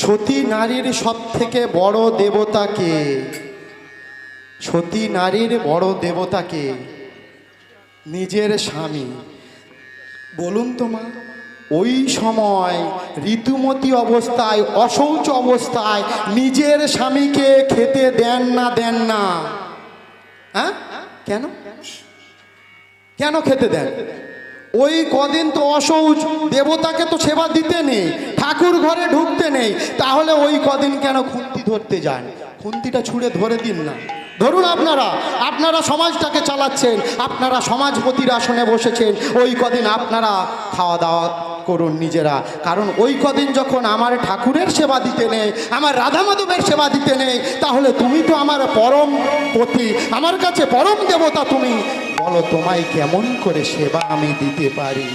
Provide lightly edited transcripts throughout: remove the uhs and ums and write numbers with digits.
সতী নারীর সব থেকে বড় দেবতাকে, সতী নারীর বড় দেবতাকে নিজের স্বামী। বলুন তো মা, ওই সময় ঋতুমতী অবস্থায়, অশৌচ অবস্থায় নিজের স্বামীকে খেতে দেন না? দেন না? হ্যাঁ, কেন কেন খেতে দেন? ওই কদিন তো অশৌচ, দেবতাকে তো সেবা দিতে নেই, ঠাকুর ঘরে ঢুকতে নেই, তাহলে ওই কদিন কেন খুন্তি ধরতে যান? খুন্তিটা ছুঁড়ে ধরে দিন না। ধরুন, আপনারা সমাজটাকে চালাচ্ছেন, আপনারা সমাজপতির আসনে বসেছেন, ওই কদিন আপনারা খাওয়া দাওয়া করুন নিজেরা। কারণ ওই কদিন যখন আমার ঠাকুরের সেবা দিতে নেই, আমার রাধা মাধবের সেবা দিতে নেই, তাহলে তুমি তো আমার পরম পতি, আমার কাছে পরম দেবতা তুমি, বলো তোমায় কেমন করে সেবা আমি দিতে পারি?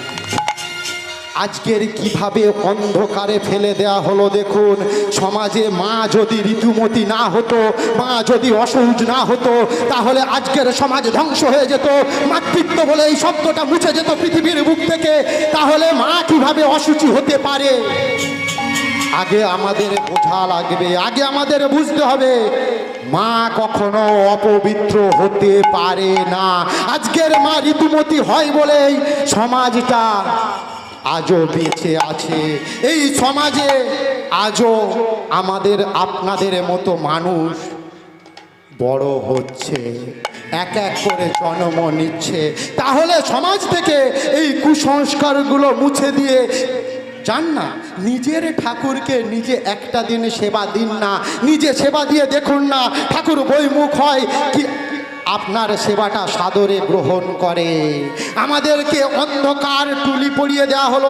আজকের কিভাবে অন্ধকারে ফেলে দেয়া হলো দেখুন। সমাজে মা যদি ঋতুমতী না হতো, মা যদি অসহজ না হতো, তাহলে আজকের সমাজ ধ্বংস হয়ে যেত, মাতৃত্ব বলে এই শব্দটা মুছে যেত পৃথিবীর বুক থেকে। তাহলে মা কিভাবে অসুচি হতে পারে? আগে আমাদের বোঝা লাগবে, আগে আমাদের বুঝতে হবে মা কখনো অপবিত্র হতে পারে না। আজকের মা ঋতুমতী হয় বলেই সমাজটা আজও বেঁচে আছে। এই সমাজে আজও আমাদের আপনাদের মতো মানুষ বড় হচ্ছে, এক এক করে জন্ম নিচ্ছে। তাহলে সমাজ থেকে এই কুসংস্কারগুলো মুছে দিয়ে যান না, নিজের ঠাকুরকে নিজে একটা দিন সেবা দিন না, নিজে সেবা দিয়ে দেখুন না ঠাকুর বইমুখ হয় কি আপনার সেবাটা সাদরে গ্রহণ করে। আমাদেরকে অন্ধকার টুলি পরিয়ে দেওয়া হলো।